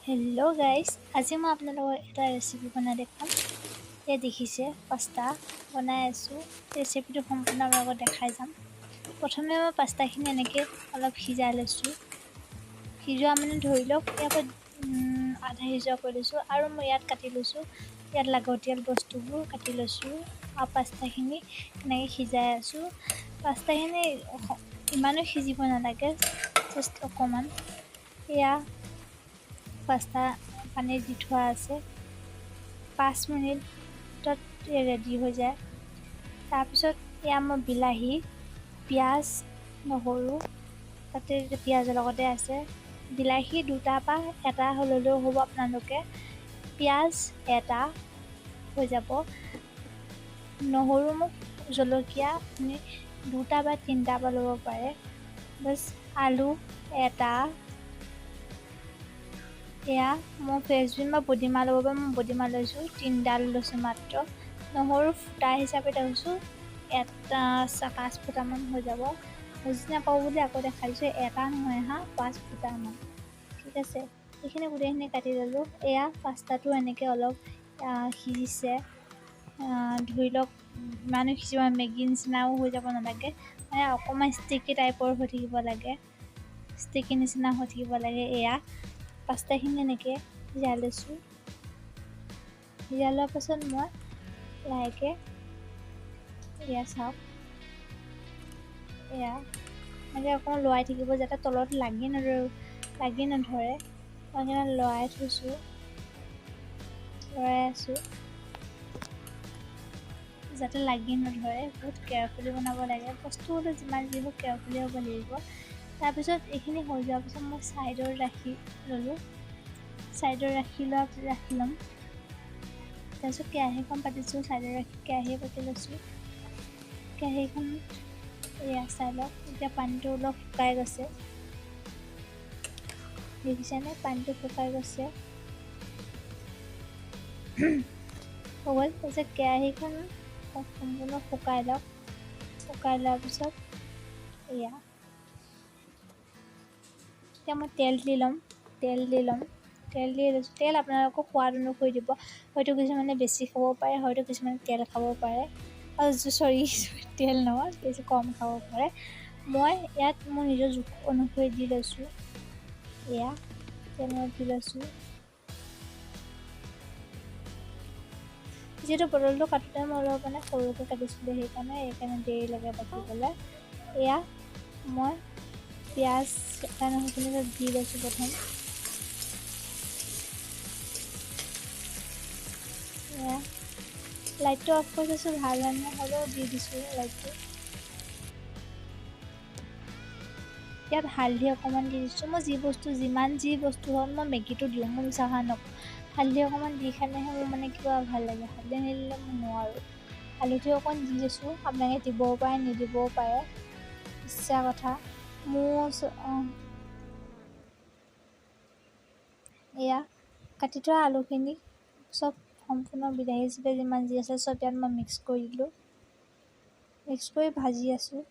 Hello' guys, আজি মই আপোনালোকক এটা ৰেচিপি বনাই দেখাম। এয়া দেখিছে পাস্তা বনাই আছোঁ। ৰেচিপিটো সম্পূৰ্ণ আপোনালোকক দেখাই যাম। প্ৰথমে মই পাস্তাখিনি এনেকৈ অলপ সিজাই লৈছোঁ। সিজোৱা মানে ধৰি লওক ইয়াৰ পৰা আধা সিজোৱা কৰি লৈছোঁ আৰু মই ইয়াত কাটি লৈছোঁ। ইয়াত লাগতিয়াল বস্তুবোৰ কাটি লৈছোঁ আৰু পাস্তাখিনি এনেকৈ সিজাই আছোঁ। পাস্তাখিনি ইমানো সিজিব নালাগে, জাষ্ট অকণমান। এয়া পাস্তা পানীত দি থোৱা আছে, 5 মিনিটত ৰেডি হৈ যায়। তাৰপিছত এয়া মই বিলাহী, পিঁয়াজ, নহৰু, তাতে পিঁয়াজৰ লগতে আছে। বিলাহী 2টা বা 1টা হ'লেও হ'ব আপোনালোকে। পিঁয়াজ 1টা হৈ যাব। নহৰু জলকীয়া আপুনি 2টা বা 3টা পৰা ল'ব পাৰে। বাছ আলু 1টা। এয়া মই ফ্ৰেঞ্চবিন বা বডিমাহ ল'ব পাৰে, মই বডিমাহ লৈছোঁ, 3ডাল লৈছোঁ মাত্ৰ। নহৰু ফুটা হিচাপে লৈছোঁ, 5 ফুটামান হৈ যাব। বুজি নাপাব বুলি আকৌ দেখাই দিছোঁ, 1টা নহয় 5 ফুটামান। ঠিক আছে, এইখিনি গোটেইখিনি কাটি ল'লোঁ। এয়া পাস্তাটো এনেকৈ অলপ সিজিছে। ধৰি লওক ইমানো সিজিব, মেগী নিচিনাও হৈ যাব নালাগে, মানে অকণমান ষ্টিকি টাইপৰ হৈ থাকিব লাগে, ষ্টিকি নিচিনা হৈ থাকিব লাগে। এয়া পাস্তাখিনি এনেকৈ সিজাই লৈছোঁ। সিজাই লোৱাৰ পাছত মই লাহেকৈ এয়া চাওক, এয়া এনেকৈ অকণমান লৰাই থাকিব যাতে তলত লাগি নধৰে। মই লৰাই থৈছোঁ, লৰাই আছোঁ যাতে লাগি নধৰে। বহুত কেয়াৰফুলি বনাব লাগে, বস্তুটো যিমান যি হওক কেয়াৰফুলি হ'ব লাগিব। তাৰপিছত এইখিনি হৈ যোৱাৰ পিছত মই ছাইডত ৰাখি ল'লোঁ। ছাইডত ৰাখি ল'ম। তাৰপিছত কেৰাহীখন পাতিছোঁ, ছাইডত ৰাখি কেৰাহী পাতি লৈছোঁ। কেৰাহীখন এয়া চাই লওক, এতিয়া পানীটো অলপ শুকাই গৈছে। দেখিছেনে, পানীটো শুকাই গৈছে। হৈ গ'ল। তাৰপিছত কেৰাহীখন সম্পূৰ্ণ শুকাই লওক। শুকাই লোৱাৰ পিছত এয়া এতিয়া মই তেল দি লৈছোঁ। তেল আপোনালোকৰ সোৱাদ অনুসৰি দিব। হয়তো কিছুমানে বেছি খাব পাৰে, হয়তো কিছুমানে তেল খাব পাৰে, তেল নহয়, বেছি কম খাব পাৰে। মই ইয়াত মোৰ নিজৰ জোখ অনুসৰি দি লৈছোঁ। এয়া তেল মই দি লৈছোঁ। যিহেতু বটলটো কাটোতে মই অলপ মানে সৰুকৈ কাটিছিলোঁ, সেইকাৰণে দেৰি লাগে বাকিবলৈ। এয়া মই পিঁয়াজ নহৰুখিনি দি লৈছোঁ প্ৰথম। এয়া লাইটটো অফ কৰি থৈছোঁ, ভাল হ'লেও দি দিছোঁ লাইটটো। ইয়াত হালধি অকণমান দি দিছোঁ। মই যি বস্তু হওক, মই মেগীটো দিওঁ, মই মিছা কথা নকওঁ। হালধি অকণমান দি খালেহে মোৰ মানে কিবা ভাল লাগে, হালধি নিদিলে মই নোৱাৰোঁ। হালধি অকণ দি দিছোঁ, আপোনালোকে দিবও পাৰে নিদিবও পাৰে, ইচ্ছা কথা। এয়া কাটি থোৱা আলুখিনি চব সম্পূৰ্ণ বিলাহী চিলাহী যিমান যি আছে চব ইয়াত মই মিক্স কৰি দিলোঁ। মিক্স কৰি ভাজি আছোঁ,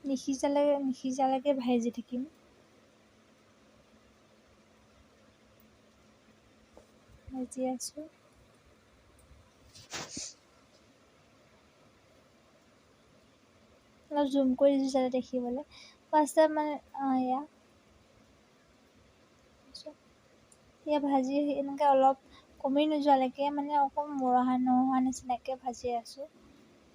নিসিজালৈকে ভাজি থাকিম। ভাজি আছোঁ। অলপ জুম কৰি দিছোঁ যাতে দেখিবলৈ। পাস্তা মানে এয়া ভাজি এনেকৈ অলপ কমি নোযোৱালৈকে, মানে অকণ নোহোৱা নিচিনাকৈ ভাজি আছোঁ।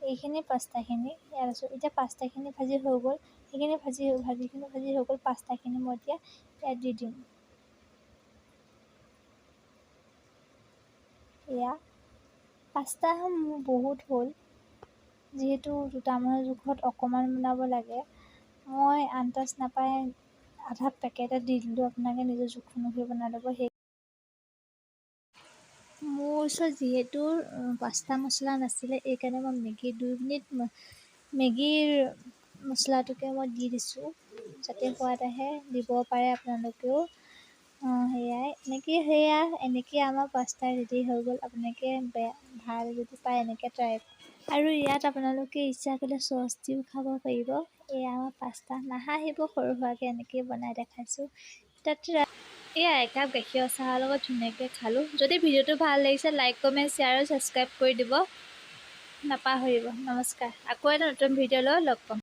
এইখিনি পাস্তাখিনি ইয়াত আছোঁ। এতিয়া পাস্তাখিনি ভাজি হৈ গ'ল। সেইখিনি ভাজিখিনি ভাজি হৈ গ'ল। পাস্তাখিনি মই এতিয়া ইয়াত দি দিম। এয়া পাস্তা মোৰ বহুত হ'ল, যিহেতু 2টা মানুহৰ জোখত অকণমান বনাব লাগে। মই আন্দাজ নাপাই আধা পেকেটত দি দিলোঁ। আপোনালোকে নিজৰ জোখ অনুসৰি বনাই ল'ব। মোৰ ওচৰত যিহেতু পাস্তা মছলা নাছিলে, এইকাৰণে মই মেগীৰ মছলাটোকে মই দি দিছোঁ, যাতে সোৱাদ আহে। দিব পাৰে আপোনালোকেও। এনেকৈ আমাৰ পাস্তা ৰেডি হৈ গ'ল। আপোনালোকে ভাল যদি পায় এনেকৈ ট্ৰাই কৰক। আৰু ইয়াত আপোনালোকে ইচ্ছা কৰিলে চচ দিও খাব পাৰিব। এয়া আমাৰ পাস্তা। নাহাঁহিব, সৰু সুৰাকৈ এনেকৈ বনাই দেখাইছোঁ। তাত এয়া একাপ গাখীৰৰ চাহৰ লগত ধুনীয়াকৈ খালোঁ। যদি ভিডিঅ'টো ভাল লাগিছে লাইক কমেণ্ট শ্বেয়াৰ আৰু ছাবস্ক্ৰাইব কৰি দিব নাপাহৰিব। নমস্কাৰ, আকৌ এটা নতুন ভিডিঅ' লৈ লগ পাম।